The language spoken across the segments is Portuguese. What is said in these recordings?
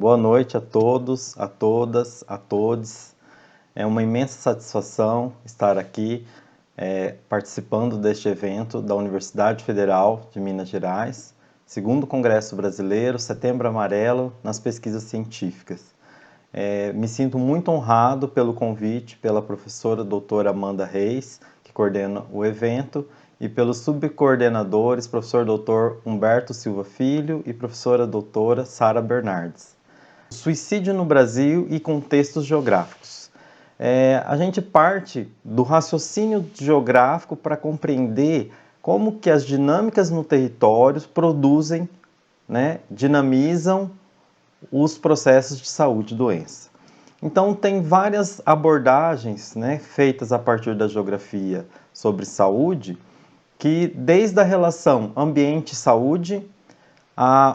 Boa noite a todos, a todas, a todes. É uma imensa satisfação estar aqui participando deste evento da Universidade Federal de Minas Gerais, segundo Congresso Brasileiro, Setembro Amarelo, nas pesquisas científicas. Me sinto muito honrado pelo convite pela professora doutora Amanda Reis, que coordena o evento, e pelos subcoordenadores, professor doutor Humberto Silva Filho e professora doutora Sara Bernardes. Suicídio no Brasil e contextos geográficos. A gente parte do raciocínio geográfico para compreender como que as dinâmicas no território produzem, dinamizam os processos de saúde e doença. Então, tem várias abordagens feitas a partir da geografia sobre saúde, que desde a relação ambiente-saúde,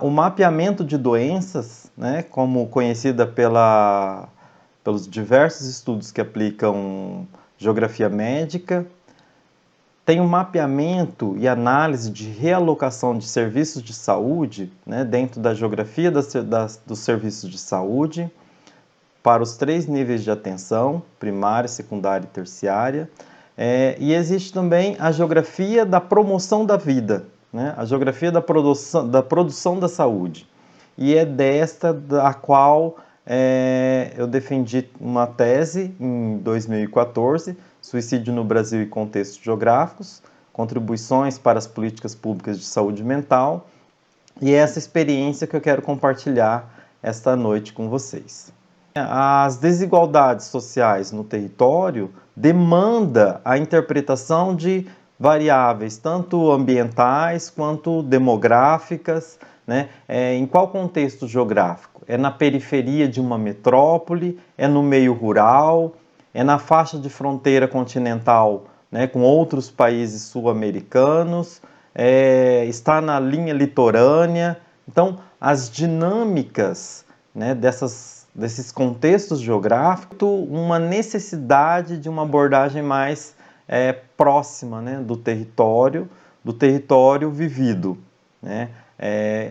o mapeamento de doenças, como conhecida pelos diversos estudos que aplicam geografia médica, tem um mapeamento e análise de realocação de serviços de saúde, dentro da geografia dos serviços de saúde, para os 3 níveis de atenção, primária, secundária e terciária. E existe também a geografia da promoção da vida, a geografia da produção da saúde. E é desta a qual eu defendi uma tese em 2014, Suicídio no Brasil e Contextos Geográficos, Contribuições para as Políticas Públicas de Saúde Mental, e é essa experiência que eu quero compartilhar esta noite com vocês. As desigualdades sociais no território demandam a interpretação de variáveis, tanto ambientais quanto demográficas, em qual contexto geográfico? É na periferia de uma metrópole? É no meio rural? É na faixa de fronteira continental, com outros países sul-americanos? Está na linha litorânea? Então, as dinâmicas desses contextos geográficos, uma necessidade de uma abordagem mais próxima do território vivido,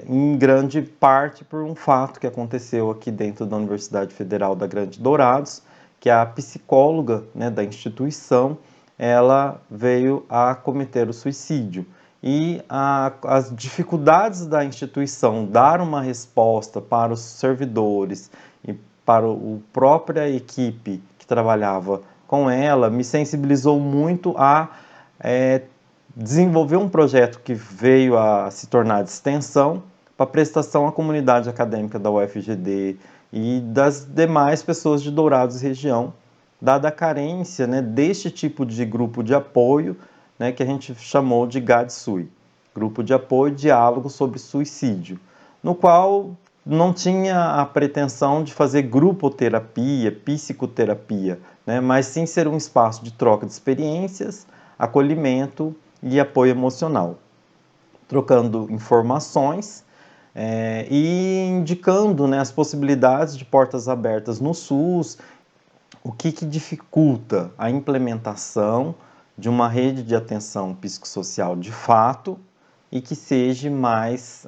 em grande parte por um fato que aconteceu aqui dentro da Universidade Federal da Grande Dourados, que a psicóloga da instituição, ela veio a cometer o suicídio. E as dificuldades da instituição dar uma resposta para os servidores e para a própria equipe que trabalhava com ela, me sensibilizou muito a desenvolver um projeto que veio a se tornar de extensão para prestação à comunidade acadêmica da UFGD e das demais pessoas de Dourados e região, dada a carência deste tipo de grupo de apoio, que a gente chamou de GADSUI, Grupo de Apoio e Diálogo sobre Suicídio, no qual não tinha a pretensão de fazer grupoterapia, psicoterapia, mas sim ser um espaço de troca de experiências, acolhimento e apoio emocional, trocando informações e indicando as possibilidades de portas abertas no SUS, o que dificulta a implementação de uma rede de atenção psicossocial de fato e que seja mais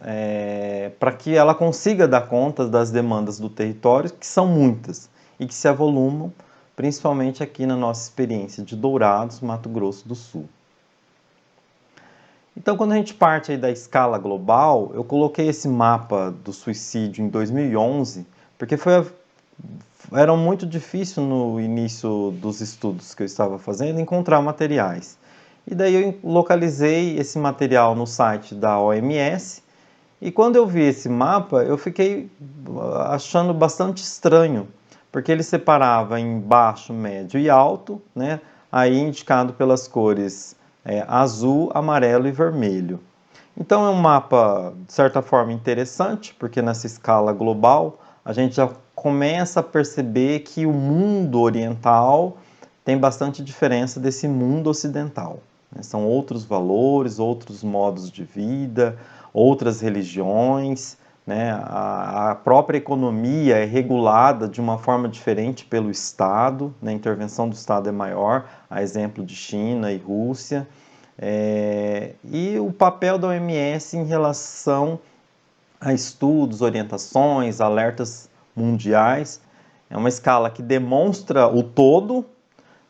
para que ela consiga dar conta das demandas do território, que são muitas, e que se avolumam, principalmente aqui na nossa experiência de Dourados, Mato Grosso do Sul. Então, quando a gente parte aí da escala global, eu coloquei esse mapa do suicídio em 2011, porque era muito difícil no início dos estudos que eu estava fazendo encontrar materiais. E daí eu localizei esse material no site da OMS, e quando eu vi esse mapa, eu fiquei achando bastante estranho, porque ele separava em baixo, médio e alto, aí indicado pelas cores azul, amarelo e vermelho. Então é um mapa, de certa forma, interessante, porque nessa escala global a gente já começa a perceber que o mundo oriental tem bastante diferença desse mundo ocidental. São outros valores, outros modos de vida, outras religiões, a própria economia é regulada de uma forma diferente pelo Estado, a intervenção do Estado é maior, a exemplo de China e Rússia, e o papel da OMS em relação a estudos, orientações, alertas mundiais. É uma escala que demonstra o todo,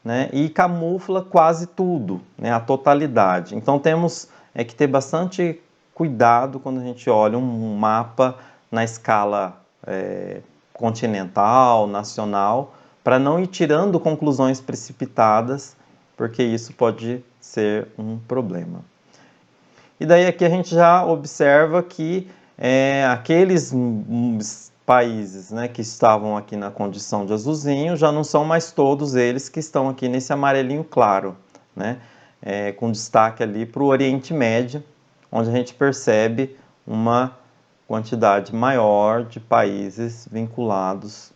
né, e camufla quase tudo, né, a totalidade. Então temos que ter bastante cuidado quando a gente olha um mapa na escala continental, nacional, para não ir tirando conclusões precipitadas, porque isso pode ser um problema. E daí aqui a gente já observa que aqueles países, né, que estavam aqui na condição de azulzinho já não são mais todos eles que estão aqui nesse amarelinho claro, né, com destaque ali para o Oriente Médio, onde a gente percebe uma quantidade maior de países vinculados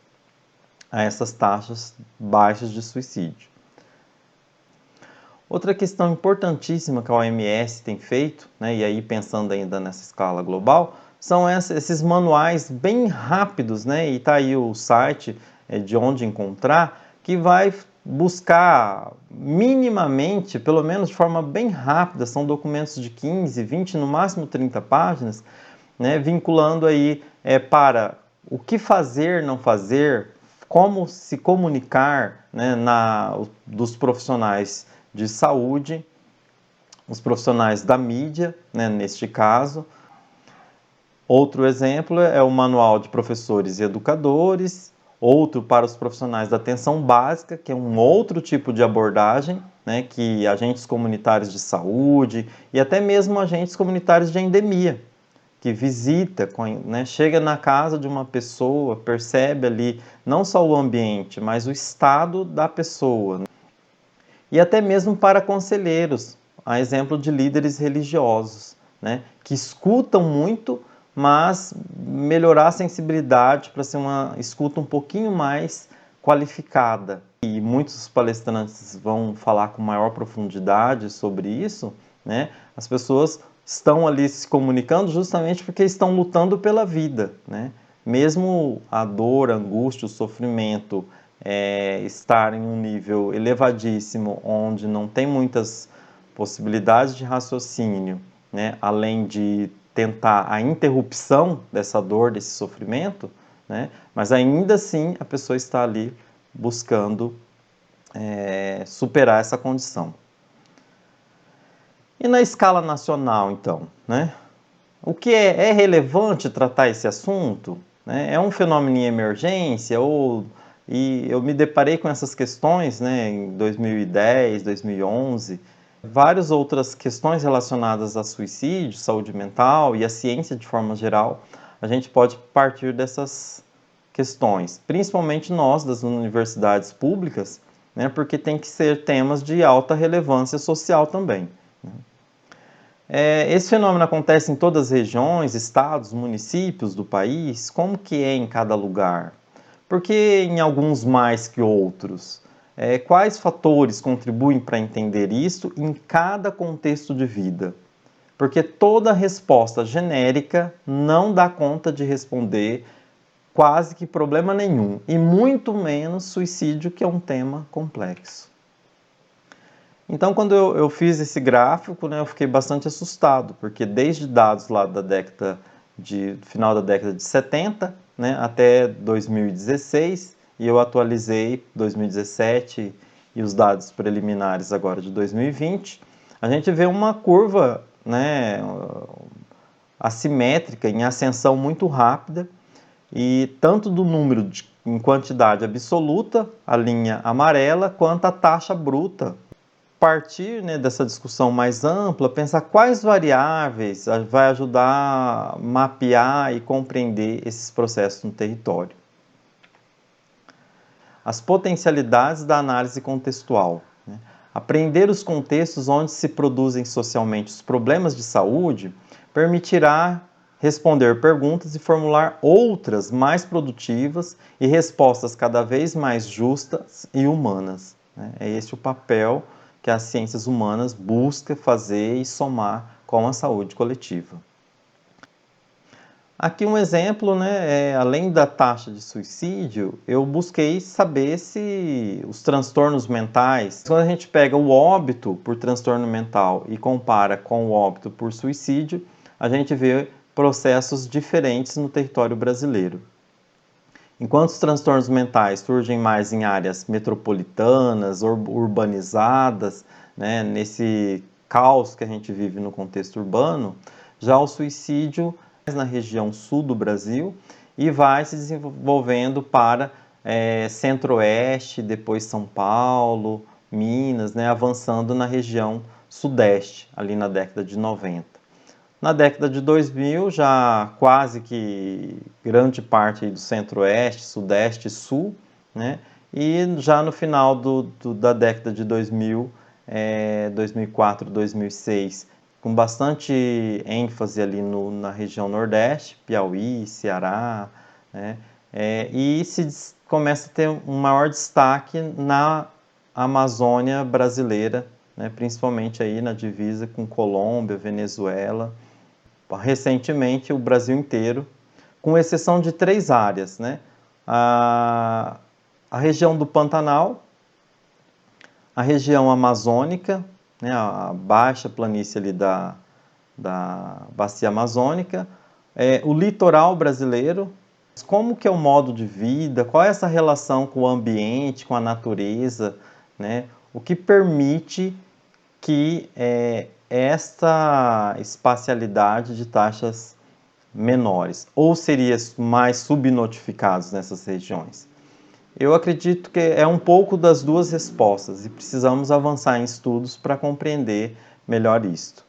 a essas taxas baixas de suicídio. Outra questão importantíssima que a OMS tem feito, né, e aí pensando ainda nessa escala global, são esses manuais bem rápidos, né, e está aí o site de onde encontrar, que vai buscar minimamente, pelo menos de forma bem rápida, são documentos de 15, 20, no máximo 30 páginas, né, vinculando aí para o que fazer, não fazer, como se comunicar, né, dos profissionais de saúde, os profissionais da mídia, né, neste caso. Outro exemplo é o Manual de Professores e Educadores, outro para os profissionais da atenção básica, que é um outro tipo de abordagem, né, que agentes comunitários de saúde e até mesmo agentes comunitários de endemia, que visita, né, chega na casa de uma pessoa, percebe ali não só o ambiente, mas o estado da pessoa. E até mesmo para conselheiros, a exemplo de líderes religiosos, né, que escutam muito, mas melhorar a sensibilidade para ser uma escuta um pouquinho mais qualificada. E muitos palestrantes vão falar com maior profundidade sobre isso, né? As pessoas estão ali se comunicando justamente porque estão lutando pela vida, né? Mesmo a dor, a angústia, o sofrimento estar em um nível elevadíssimo, onde não tem muitas possibilidades de raciocínio, né? Além de tentar a interrupção dessa dor, desse sofrimento, né? Mas ainda assim a pessoa está ali buscando superar essa condição. E na escala nacional, então, né? O que é relevante tratar esse assunto? Né? É um fenômeno em emergência? E eu me deparei com essas questões, né, em 2010, 2011, várias outras questões relacionadas a suicídio, saúde mental e a ciência de forma geral. A gente pode partir dessas questões, principalmente nós das universidades públicas, né, porque tem que ser temas de alta relevância social também. Esse fenômeno acontece em todas as regiões, estados, municípios do país? Como que é em cada lugar? Por que em alguns mais que outros? Quais fatores contribuem para entender isso em cada contexto de vida? Porque toda resposta genérica não dá conta de responder quase que problema nenhum, e muito menos suicídio, que é um tema complexo. Então, quando eu fiz esse gráfico, né, eu fiquei bastante assustado, porque desde dados lá da final da década de 70, né, até 2016, e eu atualizei 2017 e os dados preliminares agora de 2020, a gente vê uma curva, né, assimétrica, em ascensão muito rápida, e tanto do número em quantidade absoluta, a linha amarela, quanto a taxa bruta. Partir, né, dessa discussão mais ampla, pensar quais variáveis vai ajudar a mapear e compreender esses processos no território. As potencialidades da análise contextual. Né? Aprender os contextos onde se produzem socialmente os problemas de saúde permitirá responder perguntas e formular outras mais produtivas e respostas cada vez mais justas e humanas. Né? É esse o papel que as ciências humanas buscam fazer e somar com a saúde coletiva. Aqui um exemplo, né, além da taxa de suicídio, eu busquei saber se os transtornos mentais, quando a gente pega o óbito por transtorno mental e compara com o óbito por suicídio, a gente vê processos diferentes no território brasileiro. Enquanto os transtornos mentais surgem mais em áreas metropolitanas, urbanizadas, né, nesse caos que a gente vive no contexto urbano, já o suicídio na região sul do Brasil e vai se desenvolvendo para Centro-Oeste, depois São Paulo, Minas, né, avançando na região Sudeste, ali na década de 90. Na década de 2000, já quase que grande parte do Centro-Oeste, Sudeste e Sul, né? E já no final da década de 2000, 2004, 2006, com bastante ênfase ali na região Nordeste, Piauí, Ceará, né? E começa a ter um maior destaque na Amazônia brasileira, né? Principalmente aí na divisa com Colômbia, Venezuela, recentemente o Brasil inteiro, com exceção de 3 áreas, né? A região do Pantanal, a região amazônica, né? A baixa planície ali da bacia amazônica, o litoral brasileiro, como que é o modo de vida, qual é essa relação com o ambiente, com a natureza, né? O que permite que esta espacialidade de taxas menores, ou seria mais subnotificados nessas regiões? Eu acredito que é um pouco das duas respostas e precisamos avançar em estudos para compreender melhor isto.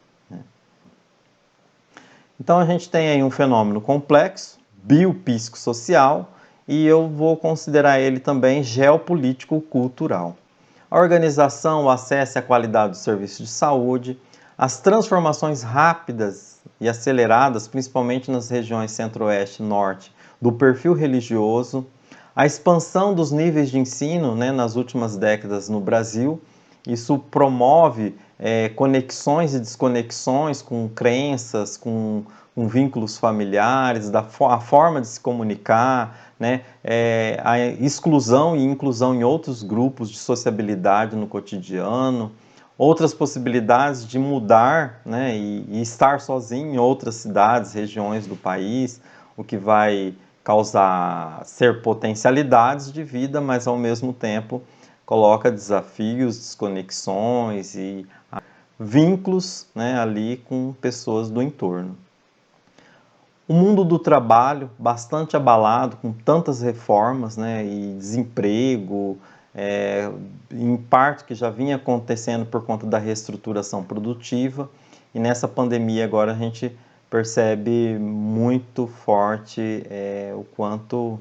Então a gente tem aí um fenômeno complexo, biopsicossocial, e eu vou considerar ele também geopolítico-cultural. A organização, o acesso e a qualidade do serviço de saúde, as transformações rápidas e aceleradas, principalmente nas regiões centro-oeste e norte, do perfil religioso, a expansão dos níveis de ensino, né, nas últimas décadas no Brasil, isso promove conexões e desconexões com crenças, com vínculos familiares, a forma de se comunicar, né, a exclusão e inclusão em outros grupos de sociabilidade no cotidiano, outras possibilidades de mudar, né, e estar sozinho em outras cidades, regiões do país, o que vai ser potencialidades de vida, mas ao mesmo tempo coloca desafios, desconexões e vínculos, né, ali com pessoas do entorno. O mundo do trabalho bastante abalado com tantas reformas, né, e desemprego, em parte que já vinha acontecendo por conta da reestruturação produtiva, e nessa pandemia agora a gente percebe muito forte o quanto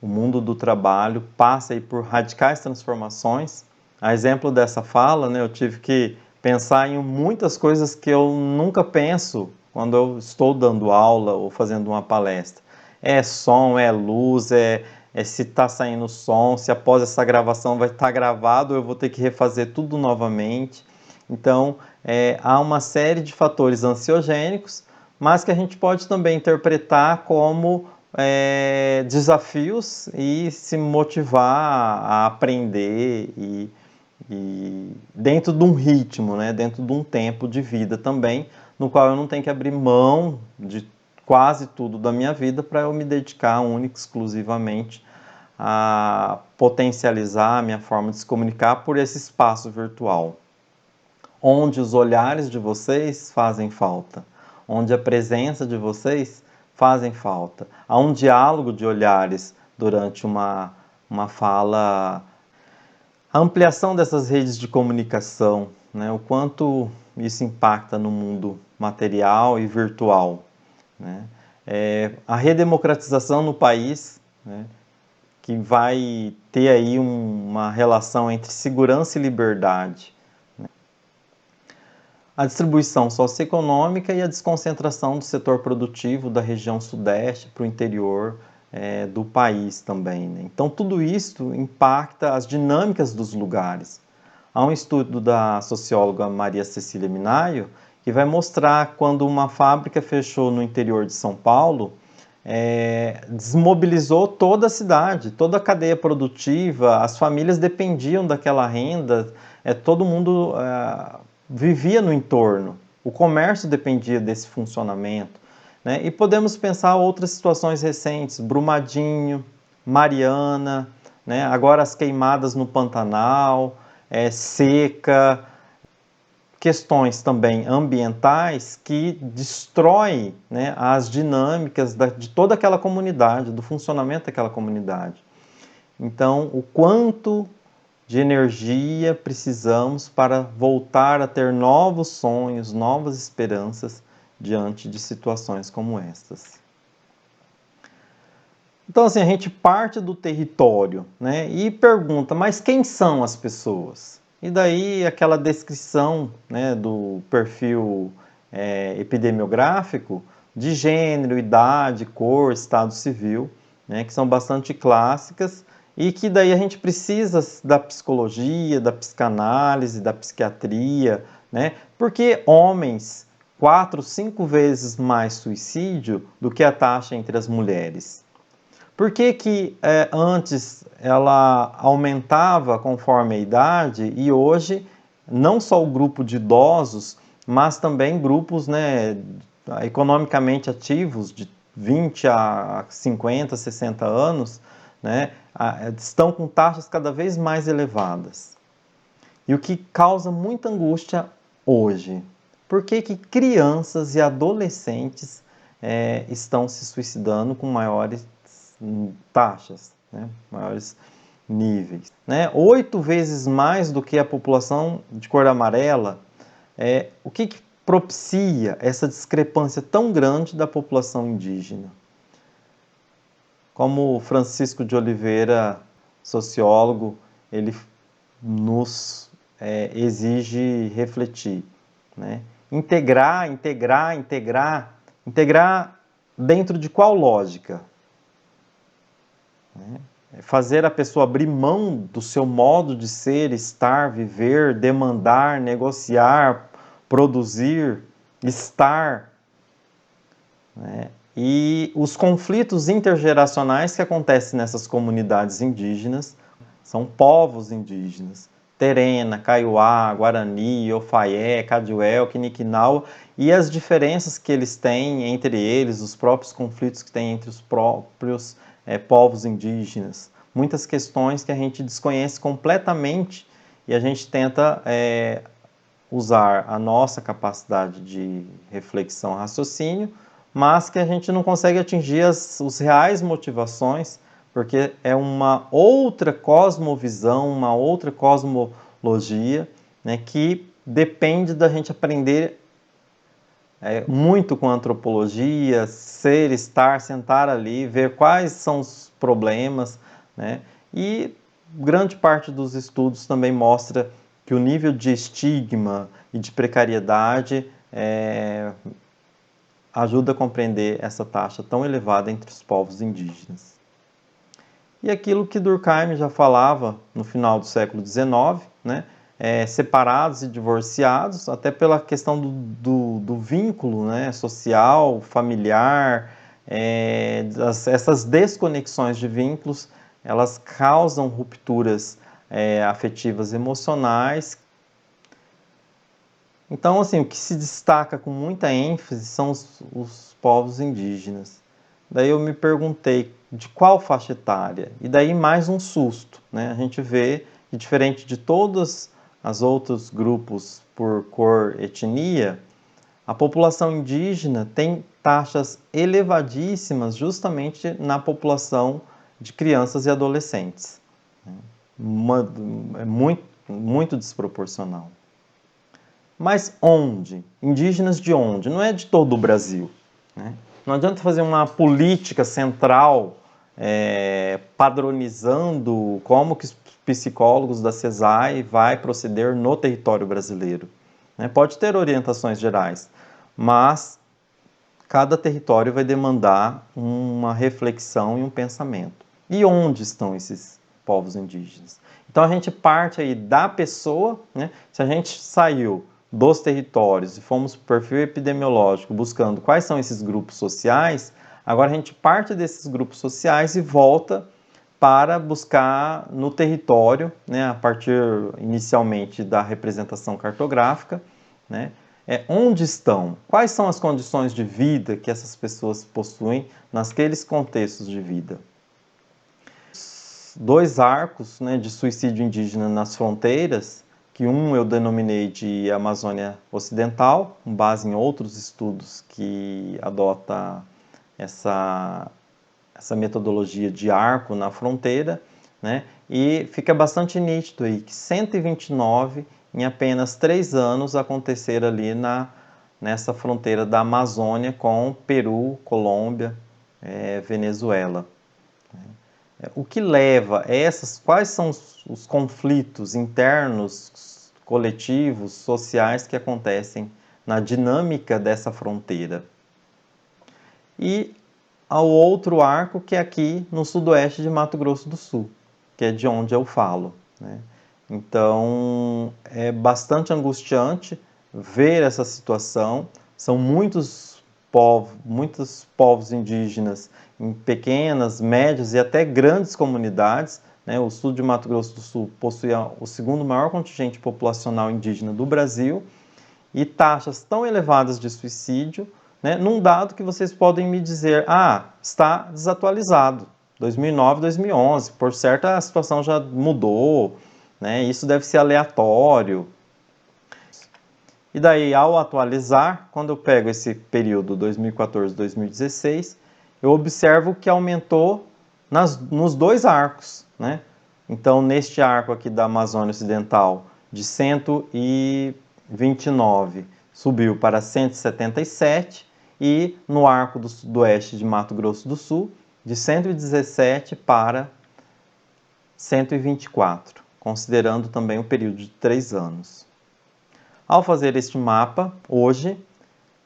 o mundo do trabalho passa aí por radicais transformações. A exemplo dessa fala, né, eu tive que pensar em muitas coisas que eu nunca penso quando eu estou dando aula ou fazendo uma palestra. É som, é luz, se está saindo som, se após essa gravação vai estar gravado, eu vou ter que refazer tudo novamente. Então, há uma série de fatores ansiogênicos, mas que a gente pode também interpretar como desafios e se motivar a aprender e dentro de um ritmo, né, dentro de um tempo de vida também, no qual eu não tenho que abrir mão de quase tudo da minha vida para eu me dedicar única e exclusivamente a potencializar a minha forma de se comunicar por esse espaço virtual, onde os olhares de vocês fazem falta, onde a presença de vocês fazem falta. Há um diálogo de olhares durante uma fala. A ampliação dessas redes de comunicação, né, o quanto isso impacta no mundo material e virtual. Né? A redemocratização no país, né, que vai ter aí uma relação entre segurança e liberdade. A distribuição socioeconômica e a desconcentração do setor produtivo da região sudeste para o interior do país também. Né? Então, tudo isso impacta as dinâmicas dos lugares. Há um estudo da socióloga Maria Cecília Minayo que vai mostrar quando uma fábrica fechou no interior de São Paulo, desmobilizou toda a cidade, toda a cadeia produtiva, as famílias dependiam daquela renda, todo mundo vivia no entorno, o comércio dependia desse funcionamento. Né? E podemos pensar outras situações recentes, Brumadinho, Mariana, né? Agora as queimadas no Pantanal, seca, questões também ambientais que destroem, né, as dinâmicas de toda aquela comunidade, do funcionamento daquela comunidade. Então, o quanto de energia precisamos para voltar a ter novos sonhos, novas esperanças diante de situações como estas. Então, assim, a gente parte do território, né, e pergunta, mas quem são as pessoas? E daí aquela descrição, né, do perfil epidemiográfico de gênero, idade, cor, estado civil, né, que são bastante clássicas e que daí a gente precisa da psicologia, da psicanálise, da psiquiatria, né, porque homens 4, 5 vezes mais suicídio do que a taxa entre as mulheres. Por que antes ela aumentava conforme a idade e hoje não só o grupo de idosos, mas também grupos, né, economicamente ativos de 20 a 50, 60 anos, né, estão com taxas cada vez mais elevadas. E o que causa muita angústia hoje? Por que crianças e adolescentes estão se suicidando com maiores taxas, né, maiores níveis, né? 8 vezes mais do que a população de cor amarela. O que propicia essa discrepância tão grande da população indígena? Como Francisco de Oliveira, sociólogo, ele nos exige refletir, né? Integrar dentro de qual lógica? Fazer a pessoa abrir mão do seu modo de ser, estar, viver, demandar, negociar, produzir, estar, né? E os conflitos intergeracionais que acontecem nessas comunidades indígenas são povos indígenas, Terena, Kaiowá, Guarani, Ofaié, Caduel, Quiniquinau, e as diferenças que eles têm entre eles, os próprios conflitos que têm entre os próprios povos indígenas. Muitas questões que a gente desconhece completamente e a gente tenta usar a nossa capacidade de reflexão, raciocínio, mas que a gente não consegue atingir os reais motivações, porque é uma outra cosmovisão, uma outra cosmologia, né, que depende da gente aprender muito com a antropologia, ser, estar, sentar ali, ver quais são os problemas, né? E grande parte dos estudos também mostra que o nível de estigma e de precariedade ajuda a compreender essa taxa tão elevada entre os povos indígenas. E aquilo que Durkheim já falava no final do século XIX, né? Separados e divorciados, até pela questão do vínculo, né, social, familiar, essas desconexões de vínculos, elas causam rupturas afetivas emocionais. Então, assim, o que se destaca com muita ênfase são os povos indígenas. Daí eu me perguntei de qual faixa etária, e daí mais um susto, né? A gente vê que diferente de todos os outros grupos por cor, etnia, a população indígena tem taxas elevadíssimas justamente na população de crianças e adolescentes. É muito desproporcional. Mas onde? Indígenas de onde? Não é de todo o Brasil, né? Não adianta fazer uma política central padronizando como que os psicólogos da CESAI vai proceder no território brasileiro, né? Pode ter orientações gerais, mas cada território vai demandar uma reflexão e um pensamento. E onde estão esses povos indígenas? Então a gente parte aí da pessoa, né? Se a gente saiu dos territórios e fomos para o perfil epidemiológico buscando quais são esses grupos sociais, agora a gente parte desses grupos sociais e volta para buscar no território, né, a partir inicialmente da representação cartográfica, né, onde estão, quais são as condições de vida que essas pessoas possuem naqueles contextos de vida. dois arcos, né, de suicídio indígena nas fronteiras, que um eu denominei de Amazônia Ocidental, com base em outros estudos que adota essa metodologia de arco na fronteira, né? E fica bastante nítido aí que 129 em apenas 3 anos aconteceram ali nessa fronteira da Amazônia com Peru, Colômbia, Venezuela. O que leva a quais são os conflitos internos, coletivos, sociais que acontecem na dinâmica dessa fronteira? E ao outro arco que é aqui no sudoeste de Mato Grosso do Sul, que é de onde eu falo, né? Então, é bastante angustiante ver essa situação. São muitos povos indígenas em pequenas, médias e até grandes comunidades, né? O sul de Mato Grosso do Sul possui o segundo maior contingente populacional indígena do Brasil e taxas tão elevadas de suicídio, né, num dado que vocês podem me dizer, está desatualizado, 2009, 2011, por certo a situação já mudou, né, isso deve ser aleatório. E daí, ao atualizar, quando eu pego esse período 2014, 2016, eu observo que aumentou nos dois arcos, né? Então, neste arco aqui da Amazônia Ocidental, de 129 subiu para 177 e no arco do sudoeste de Mato Grosso do Sul, de 117 para 124, considerando também o período de 3 anos. Ao fazer este mapa, hoje,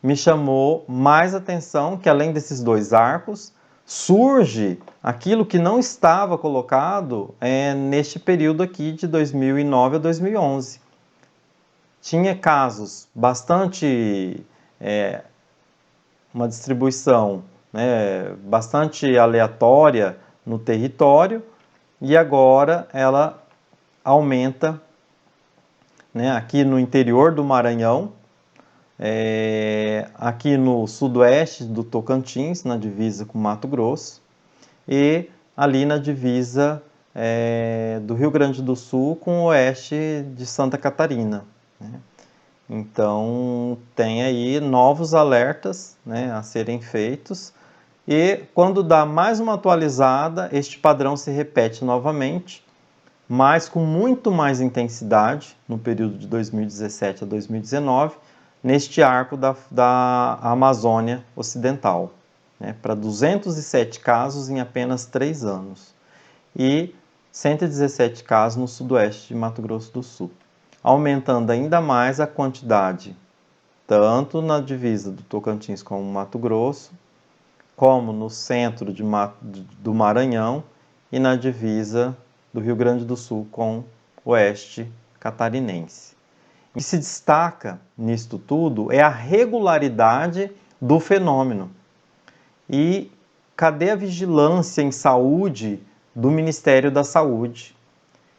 me chamou mais atenção que além desses dois arcos, surge aquilo que não estava colocado neste período aqui de 2009 a 2011. Tinha casos bastante, uma distribuição, né, bastante aleatória no território e agora ela aumenta, né, aqui no interior do Maranhão, aqui no sudoeste do Tocantins, na divisa com Mato Grosso, e ali na divisa do Rio Grande do Sul com o oeste de Santa Catarina, né? Então, tem aí novos alertas, né, a serem feitos, e quando dá mais uma atualizada, este padrão se repete novamente, mas com muito mais intensidade, no período de 2017 a 2019, neste arco da Amazônia Ocidental, né, para 207 casos em apenas 3 anos, e 117 casos no sudoeste de Mato Grosso do Sul, aumentando ainda mais a quantidade, tanto na divisa do Tocantins com o Mato Grosso, como no centro do Maranhão e na divisa do Rio Grande do Sul com o oeste catarinense. O que se destaca nisto tudo é a regularidade do fenômeno. E cadê a vigilância em saúde do Ministério da Saúde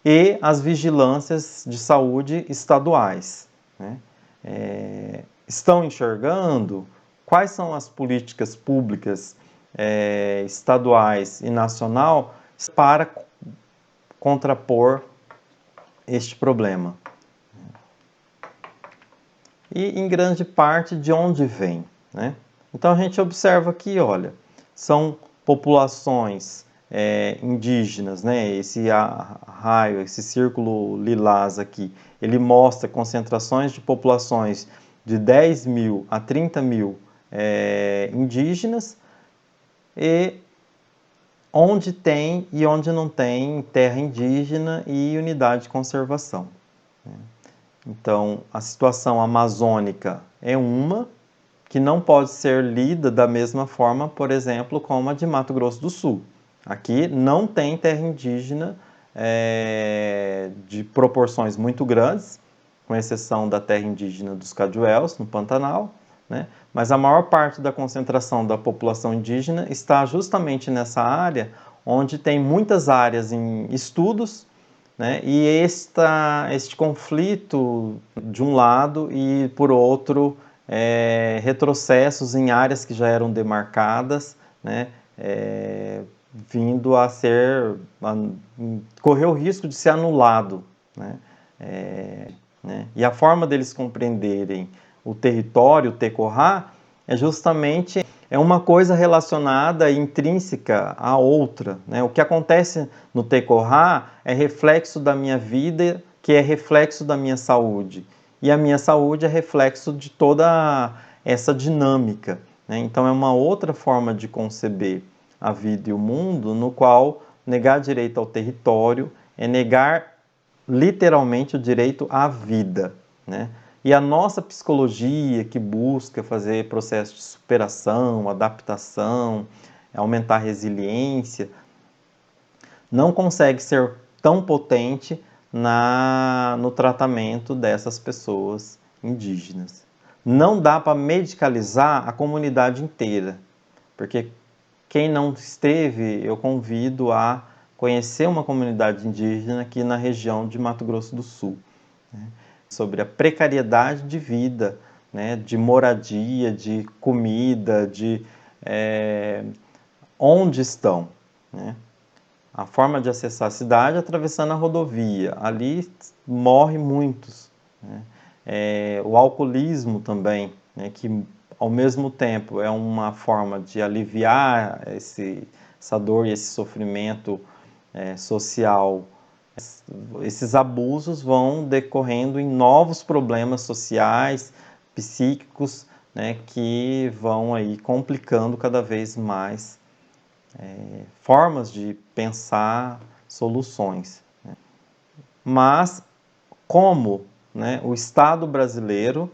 e as vigilâncias de saúde estaduais, né? Estão enxergando quais são as políticas públicas estaduais e nacional para contrapor este problema? E em grande parte de onde vem, né? Então a gente observa aqui, olha, são populações indígenas, né? Esse raio, esse círculo lilás aqui, ele mostra concentrações de populações de 10 mil a 30 mil indígenas, e onde tem e onde não tem terra indígena e unidade de conservação. Então, a situação amazônica é uma que não pode ser lida da mesma forma, por exemplo, como a de Mato Grosso do Sul. Aqui não tem terra indígena de proporções muito grandes, com exceção da terra indígena dos Caduéus, no Pantanal, né? Mas a maior parte da concentração da população indígena está justamente nessa área, onde tem muitas áreas em estudos, né? E este conflito, de um lado, e por outro, retrocessos em áreas que já eram demarcadas, né? vindo a correr o risco de ser anulado, né? E a forma deles compreenderem o território, o Tecorá, é justamente uma coisa relacionada, intrínseca à outra, né? O que acontece no Tecorá é reflexo da minha vida, que é reflexo da minha saúde. E a minha saúde é reflexo de toda essa dinâmica, né? Então é uma outra forma de conceber a vida e o mundo, no qual negar direito ao território é negar literalmente o direito à vida, né? E a nossa psicologia, que busca fazer processo de superação, adaptação, aumentar a resiliência, não consegue ser tão potente no tratamento dessas pessoas indígenas. Não dá para medicalizar a comunidade inteira, porque quem não esteve, eu convido a conhecer uma comunidade indígena aqui na região de Mato Grosso do Sul, né? Sobre a precariedade de vida, né? De moradia, de comida, de onde estão, né? A forma de acessar a cidade é atravessando a rodovia. Ali morre muitos, né? O alcoolismo também, né? Que ao mesmo tempo é uma forma de aliviar essa dor e esse sofrimento social. Esses abusos vão decorrendo em novos problemas sociais, psíquicos, né? Que vão aí complicando cada vez mais formas de pensar soluções. Mas como, né, o Estado brasileiro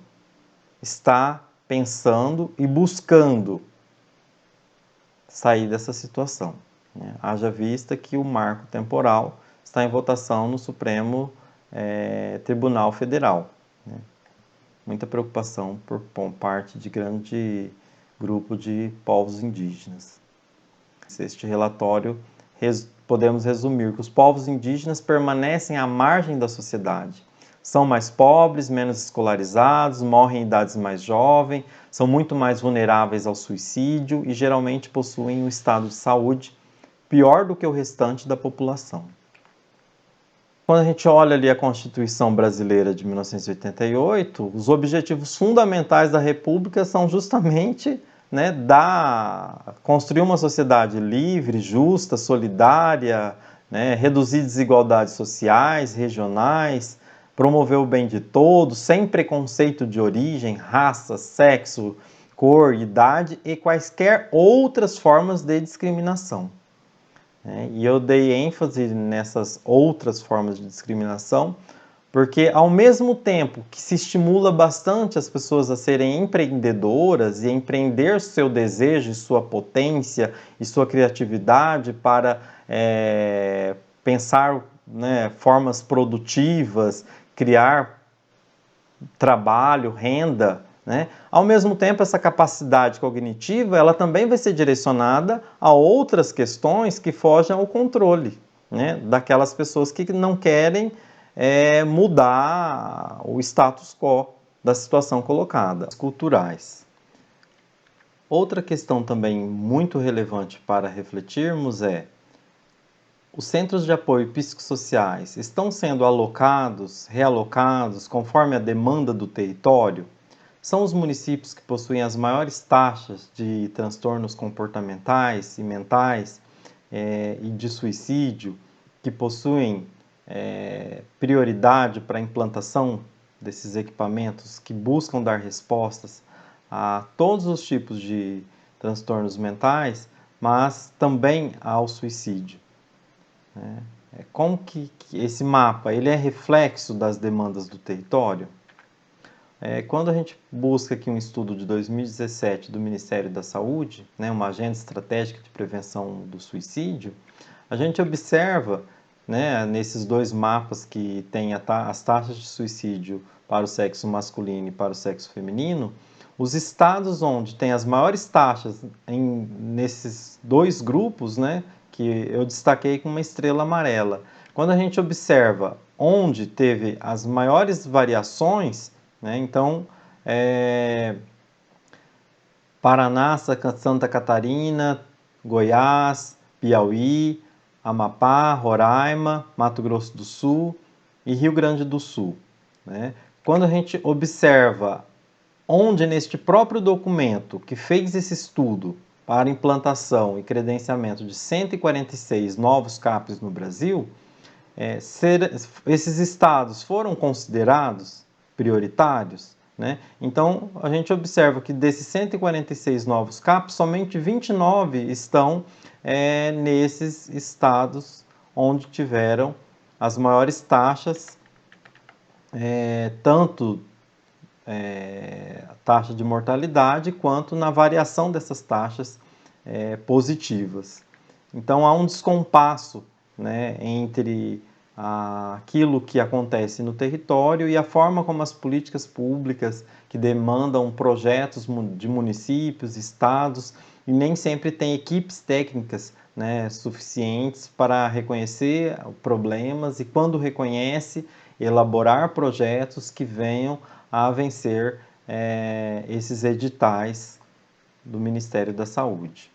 está pensando e buscando sair dessa situação, né? Haja vista que o marco temporal está em votação no Supremo Tribunal Federal, né? Muita preocupação por parte de grande grupo de povos indígenas. Este relatório podemos resumir que os povos indígenas permanecem à margem da sociedade. São mais pobres, menos escolarizados, morrem em idades mais jovens, são muito mais vulneráveis ao suicídio e geralmente possuem um estado de saúde pior do que o restante da população. Quando a gente olha ali a Constituição Brasileira de 1988, os objetivos fundamentais da República são justamente, né, construir uma sociedade livre, justa, solidária, né, reduzir desigualdades sociais, regionais, promover o bem de todos, sem preconceito de origem, raça, sexo, cor, idade e quaisquer outras formas de discriminação. E eu dei ênfase nessas outras formas de discriminação, porque ao mesmo tempo que se estimula bastante as pessoas a serem empreendedoras e a empreender seu desejo, sua potência e sua criatividade para pensar, né, formas produtivas, criar trabalho, renda, né? Ao mesmo tempo, essa capacidade cognitiva, ela também vai ser direcionada a outras questões que fogem ao controle, né, daquelas pessoas que não querem mudar o status quo da situação colocada. Culturais. Outra questão também muito relevante para refletirmos é: os centros de apoio psicossociais estão sendo alocados, realocados conforme a demanda do território? São os municípios que possuem as maiores taxas de transtornos comportamentais e mentais e de suicídio, que possuem prioridade para a implantação desses equipamentos que buscam dar respostas a todos os tipos de transtornos mentais, mas também ao suicídio. Como que esse mapa ele é reflexo das demandas do território? Quando a gente busca aqui um estudo de 2017 do Ministério da Saúde, né, uma agenda estratégica de prevenção do suicídio, a gente observa, né, nesses dois mapas que tem as taxas de suicídio para o sexo masculino e para o sexo feminino, os estados onde tem as maiores taxas nesses dois grupos, né, que eu destaquei com uma estrela amarela. Quando a gente observa onde teve as maiores variações, né, então, Paraná, Santa Catarina, Goiás, Piauí, Amapá, Roraima, Mato Grosso do Sul e Rio Grande do Sul, né? Quando a gente observa onde neste próprio documento que fez esse estudo para implantação e credenciamento de 146 novos CAPs no Brasil, esses estados foram considerados prioritários, né? Então, a gente observa que desses 146 novos CAPs, somente 29 estão nesses estados onde tiveram as maiores taxas, tanto a taxa de mortalidade quanto na variação dessas taxas positivas. Então, há um descompasso, né, entre aquilo que acontece no território e a forma como as políticas públicas que demandam projetos de municípios, estados, e nem sempre tem equipes técnicas, né, suficientes para reconhecer problemas e, quando reconhece, elaborar projetos que venham a vencer esses editais do Ministério da Saúde.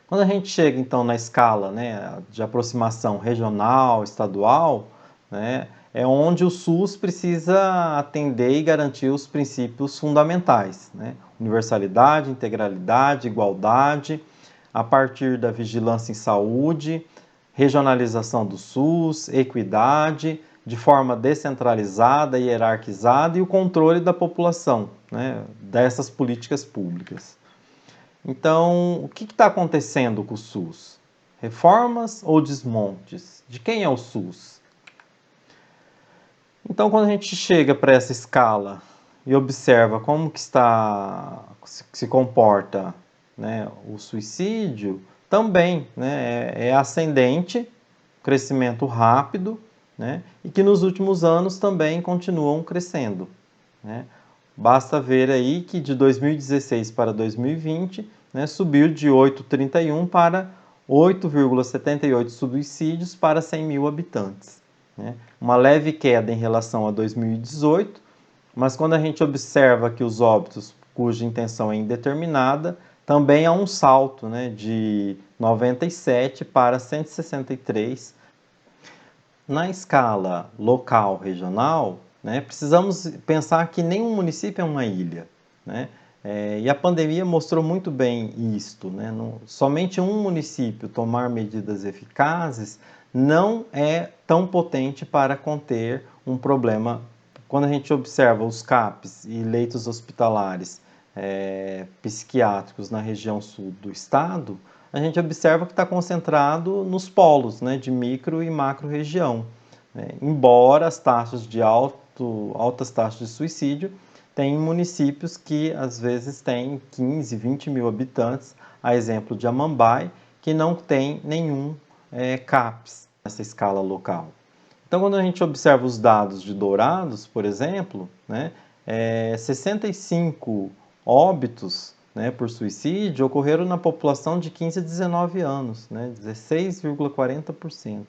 Quando a gente chega, então, na escala, né, de aproximação regional, estadual, né, é onde o SUS precisa atender e garantir os princípios fundamentais, né? Universalidade, integralidade, igualdade, a partir da vigilância em saúde, regionalização do SUS, equidade, de forma descentralizada e hierarquizada, e o controle da população, né, dessas políticas públicas. Então, o que está acontecendo com o SUS? Reformas ou desmontes? De quem é o SUS? Então, quando a gente chega para essa escala e observa como que se comporta, né, o suicídio, também, né, é ascendente, crescimento rápido, né, e que nos últimos anos também continuam crescendo, né? Basta ver aí que de 2016 para 2020, né, subiu de 8,31 para 8,78 suicídios para 100 mil habitantes, né? Uma leve queda em relação a 2018, mas quando a gente observa que os óbitos cuja intenção é indeterminada, também há um salto, né, de 97 para 163. Na escala local, regional, né, precisamos pensar que nenhum município é uma ilha, né? E a pandemia mostrou muito bem isto, né? Somente um município tomar medidas eficazes não é tão potente para conter um problema. Quando a gente observa os CAPs e leitos hospitalares psiquiátricos na região sul do estado, a gente observa que está concentrado nos polos, né, de micro e macro região, né? Embora as taxas de altas taxas de suicídio tem municípios que às vezes têm 15, 20 mil habitantes, a exemplo de Amambai, que não tem nenhum CAPS nessa escala local. Então, quando a gente observa os dados de Dourados, por exemplo, né, 65 óbitos, né, por suicídio ocorreram na população de 15 a 19 anos, né, 16,40%.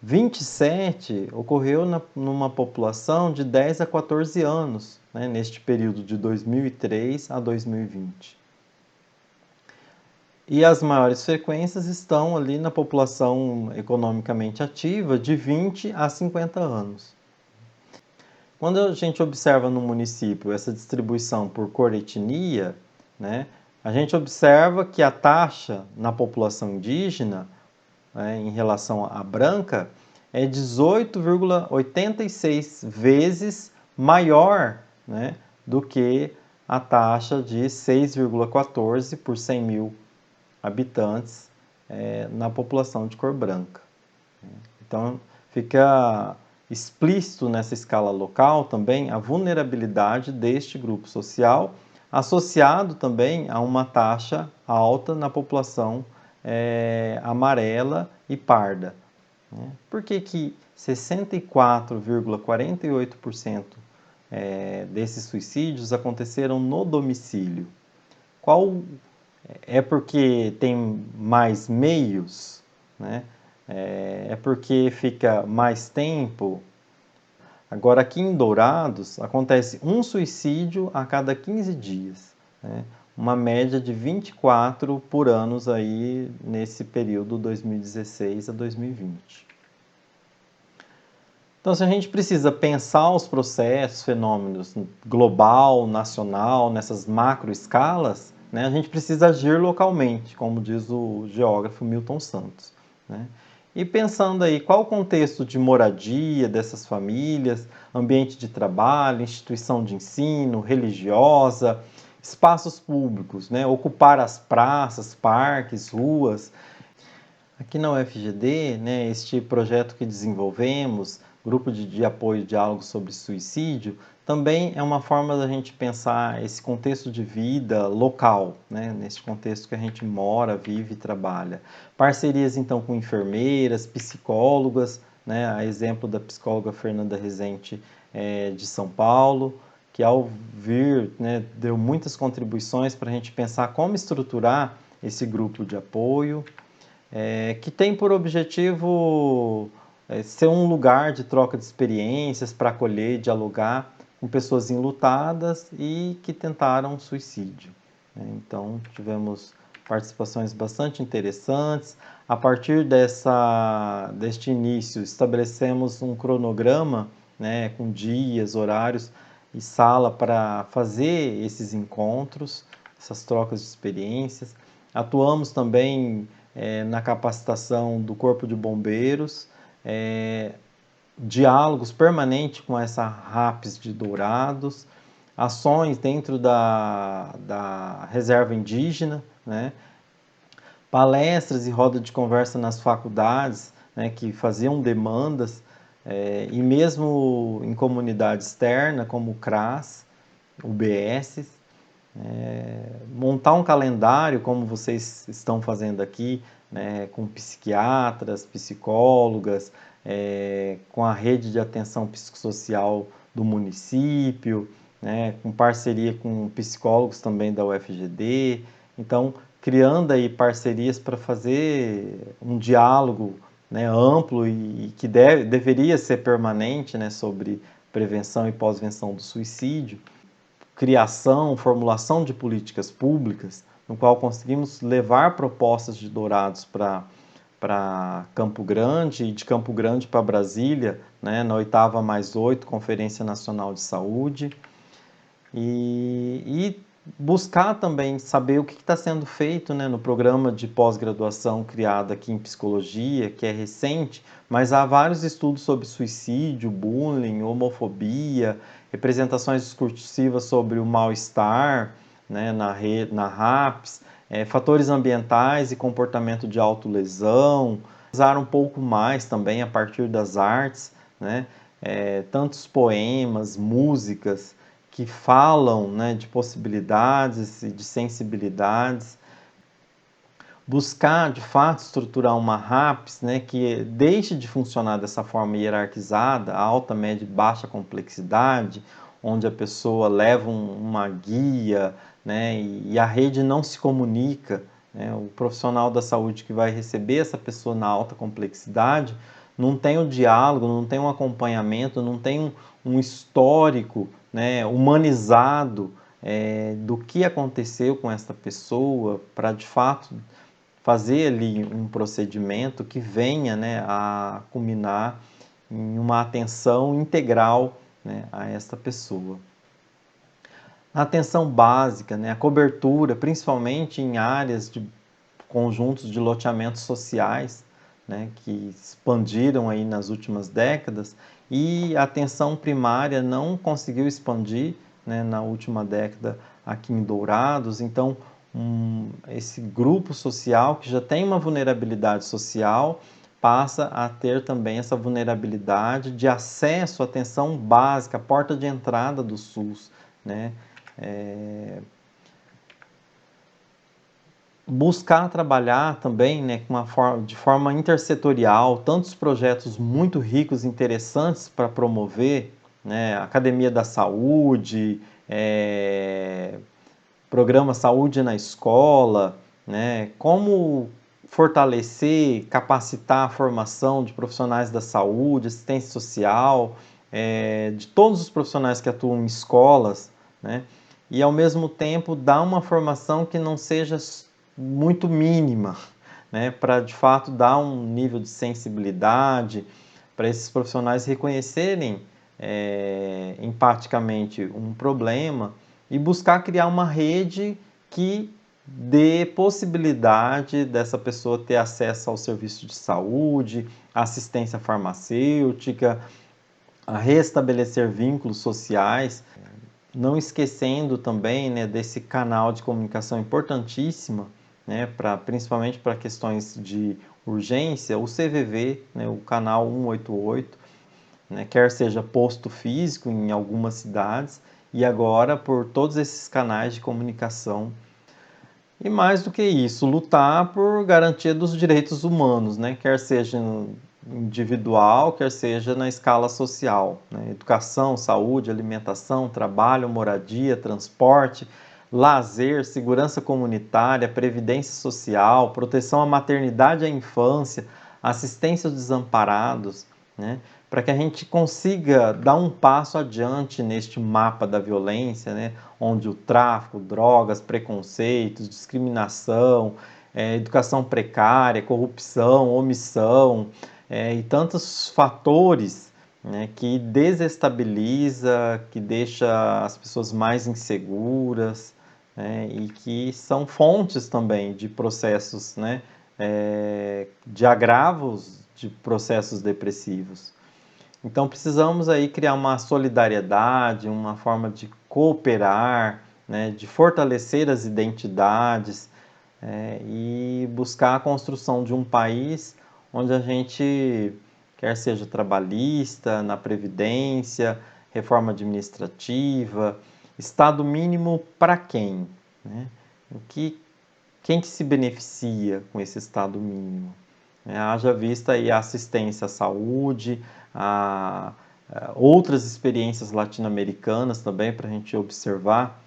27 ocorreu numa população de 10 a 14 anos, né, neste período de 2003 a 2020. E as maiores frequências estão ali na população economicamente ativa de 20 a 50 anos. Quando a gente observa no município essa distribuição por cor etnia, né, a gente observa que a taxa na população indígena, né, em relação à branca, é 18,86 vezes maior, né, do que a taxa de 6,14 por 100 mil habitantes na população de cor branca. Então, fica explícito nessa escala local também a vulnerabilidade deste grupo social, associado também a uma taxa alta na população amarela e parda. Né? Por que 64,48% desses suicídios aconteceram no domicílio? É porque tem mais meios, né? É porque fica mais tempo. Agora, aqui em Dourados, acontece um suicídio a cada 15 dias. Né? uma média de 24 por anos aí nesse período 2016 a 2020. Então, se a gente precisa pensar os processos, fenômenos global, nacional, nessas macroescalas, né, a gente precisa agir localmente, como diz o geógrafo Milton Santos, né? E pensando aí qual o contexto de moradia dessas famílias, ambiente de trabalho, instituição de ensino, religiosa, espaços públicos, né, ocupar as praças, parques, ruas. Aqui na UFGD, né, este projeto que desenvolvemos, Grupo de Apoio e Diálogo sobre Suicídio, também é uma forma da gente pensar esse contexto de vida local, né, nesse contexto que a gente mora, vive e trabalha. Parcerias, então, com enfermeiras, psicólogas, né, a exemplo da psicóloga Fernanda Rezende de São Paulo, que ao vir, né, deu muitas contribuições para a gente pensar como estruturar esse grupo de apoio, que tem por objetivo ser um lugar de troca de experiências para acolher e dialogar com pessoas enlutadas e que tentaram suicídio. Então, tivemos participações bastante interessantes. A partir deste início, estabelecemos um cronograma, né, com dias, horários e sala para fazer esses encontros, essas trocas de experiências. Atuamos também na capacitação do Corpo de Bombeiros, diálogos permanentes com essa RAPS de Dourados, ações dentro da reserva indígena, né? Palestras e roda de conversa nas faculdades, né, que faziam demandas, e mesmo em comunidade externa, como o CRAS, UBS, montar um calendário, como vocês estão fazendo aqui, né, com psiquiatras, psicólogas, com a rede de atenção psicossocial do município, né, com parceria com psicólogos também da UFGD. Então, criando aí parcerias para fazer um diálogo, né, amplo e que deveria ser permanente, né, sobre prevenção e pós-venção do suicídio, criação, formulação de políticas públicas, no qual conseguimos levar propostas de Dourados para Campo Grande e de Campo Grande para Brasília, né, na 8ª+8 Conferência Nacional de Saúde, e buscar também saber o que está sendo feito, né, no programa de pós-graduação criado aqui em psicologia, que é recente, mas há vários estudos sobre suicídio, bullying, homofobia, representações discursivas sobre o mal-estar, né, na RAPS, fatores ambientais e comportamento de autolesão, usar um pouco mais também a partir das artes, né, tantos poemas, músicas, que falam, né, de possibilidades e de sensibilidades, buscar de fato estruturar uma RAPS, né, que deixe de funcionar dessa forma hierarquizada, alta, média e baixa complexidade, onde a pessoa leva uma guia, né, e a rede não se comunica, né, o profissional da saúde que vai receber essa pessoa na alta complexidade não tem o diálogo, não tem um acompanhamento, não tem um histórico, né, humanizado do que aconteceu com essa pessoa para de fato fazer ali um procedimento que venha, né, a culminar em uma atenção integral, né, a esta pessoa. A atenção básica, né, a cobertura, principalmente em áreas de conjuntos de loteamentos sociais, né, que expandiram aí nas últimas décadas, e a atenção primária não conseguiu expandir, né, na última década aqui em Dourados. Então, esse grupo social que já tem uma vulnerabilidade social passa a ter também essa vulnerabilidade de acesso à atenção básica, a porta de entrada do SUS, né? Buscar trabalhar também, né, de forma intersetorial, tantos projetos muito ricos e interessantes para promover, né, Academia da Saúde, programa Saúde na Escola, né, como fortalecer, capacitar a formação de profissionais da saúde, assistência social, de todos os profissionais que atuam em escolas, né, e, ao mesmo tempo, dar uma formação que não seja muito mínima, né, para de fato dar um nível de sensibilidade para esses profissionais reconhecerem empaticamente um problema e buscar criar uma rede que dê possibilidade dessa pessoa ter acesso ao serviço de saúde, assistência farmacêutica, a restabelecer vínculos sociais, não esquecendo também, né, desse canal de comunicação importantíssima, né, principalmente para questões de urgência, o CVV, né, o canal 188, né, quer seja posto físico em algumas cidades, e agora por todos esses canais de comunicação. E mais do que isso, lutar por garantia dos direitos humanos, né, quer seja individual, quer seja na escala social, né? Educação, saúde, alimentação, trabalho, moradia, transporte, lazer, segurança comunitária, previdência social, proteção à maternidade e à infância, assistência aos desamparados, né? Para que a gente consiga dar um passo adiante neste mapa da violência, né? Onde o tráfico, drogas, preconceitos, discriminação, educação precária, corrupção, omissão, e tantos fatores, né, que desestabiliza, que deixa as pessoas mais inseguras, né, e que são fontes também de processos, né, de agravos de processos depressivos. Então precisamos aí criar uma solidariedade, uma forma de cooperar, né, de fortalecer as identidades, e buscar a construção de um país onde a gente, quer seja trabalhista, na previdência, reforma administrativa, estado mínimo para quem, né? Quem que se beneficia com esse estado mínimo? Haja vista aí a assistência à saúde, a outras experiências latino-americanas também para a gente observar,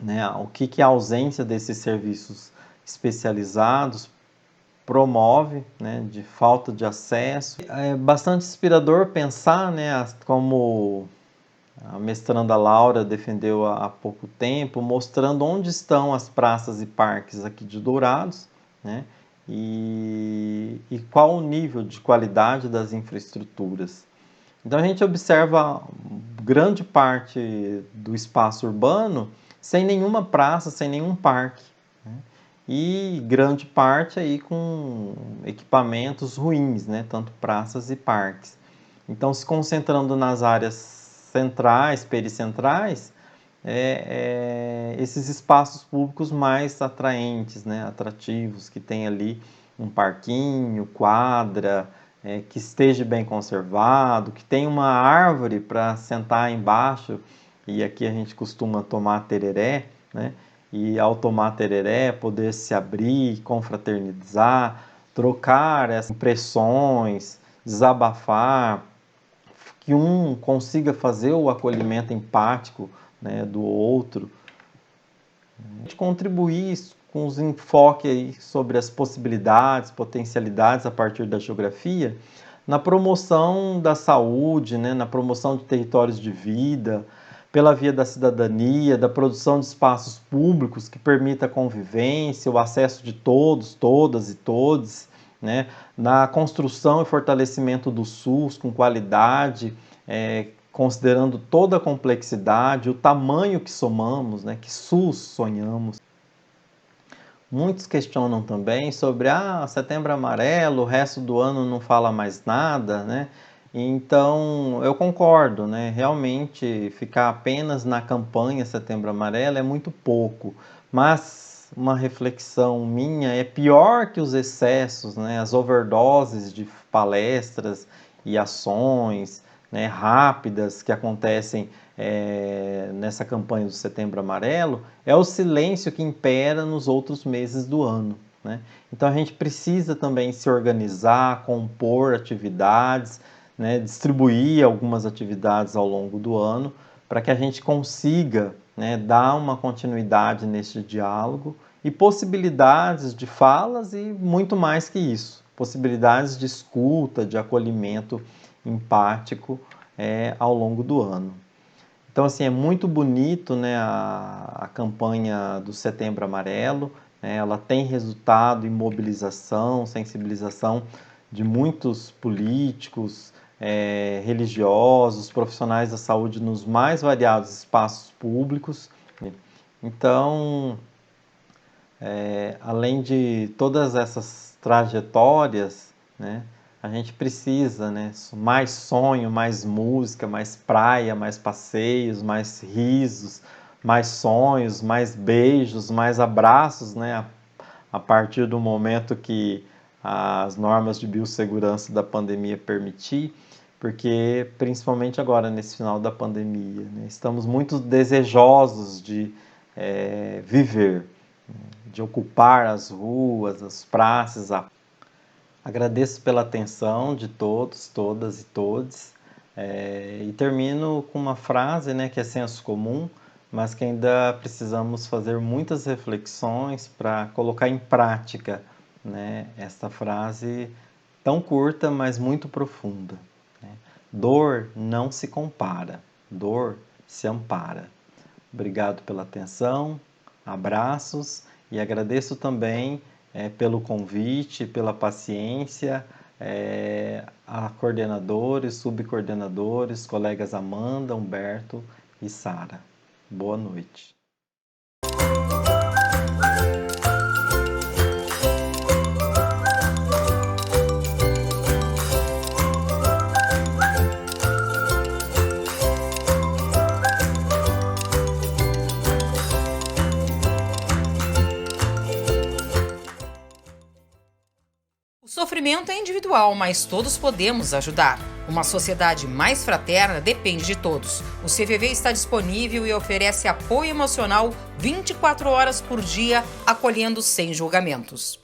né, o que a ausência desses serviços especializados promove, né, de falta de acesso. É bastante inspirador pensar, né, como a mestranda Laura defendeu há pouco tempo, mostrando onde estão as praças e parques aqui de Dourados, né, e qual o nível de qualidade das infraestruturas. Então a gente observa grande parte do espaço urbano sem nenhuma praça, sem nenhum parque, né? E grande parte aí com equipamentos ruins, né? Tanto praças e parques. Então, se concentrando nas áreas centrais, pericentrais, esses espaços públicos mais atraentes, né? Atrativos, que tem ali um parquinho, quadra, que esteja bem conservado, que tenha uma árvore para sentar embaixo, e aqui a gente costuma tomar tereré, né? E ao tomar tereré, poder se abrir, confraternizar, trocar essas impressões, desabafar, que um consiga fazer o acolhimento empático, né, do outro. A gente contribuir com os enfoques aí sobre as possibilidades, potencialidades a partir da geografia, na promoção da saúde, né, na promoção de territórios de vida, pela via da cidadania, da produção de espaços públicos que permita a convivência, o acesso de todos, todas e todes, né, na construção e fortalecimento do SUS com qualidade, considerando toda a complexidade, o tamanho que somamos, né, que SUS sonhamos. Muitos questionam também sobre Setembro Amarelo, o resto do ano não fala mais nada, né? Então, eu concordo, né? Realmente, ficar apenas na campanha Setembro Amarelo é muito pouco, mas uma reflexão minha é pior que os excessos, né? As overdoses de palestras e ações, né, rápidas que acontecem nessa campanha do Setembro Amarelo, é o silêncio que impera nos outros meses do ano, né? Então a gente precisa também se organizar, compor atividades, né, distribuir algumas atividades ao longo do ano para que a gente consiga, né, dar uma continuidade neste diálogo e possibilidades de falas e muito mais que isso, possibilidades de escuta, de acolhimento empático ao longo do ano. Então, assim, é muito bonito, né, a campanha do Setembro Amarelo, né, ela tem resultado em mobilização, sensibilização de muitos políticos, religiosos, profissionais da saúde nos mais variados espaços públicos. Então, além de todas essas trajetórias, né, a gente precisa, né, mais sonho, mais música, mais praia, mais passeios, mais risos, mais sonhos, mais beijos, mais abraços, né, a partir do momento que as normas de biossegurança da pandemia permitir, porque principalmente agora nesse final da pandemia, né, estamos muito desejosos de viver, de ocupar as ruas, as praças. Agradeço pela atenção de todos, todas e todes, e termino com uma frase, né, que é senso comum, mas que ainda precisamos fazer muitas reflexões para colocar em prática, né, esta frase tão curta, mas muito profunda, né? Dor não se compara, dor se ampara. Obrigado pela atenção, abraços e agradeço também pelo convite, pela paciência, a coordenadores, subcoordenadores, colegas Amanda, Humberto e Sara. Boa noite. O sofrimento é individual, mas todos podemos ajudar. Uma sociedade mais fraterna depende de todos. O CVV está disponível e oferece apoio emocional 24 horas por dia, acolhendo sem julgamentos.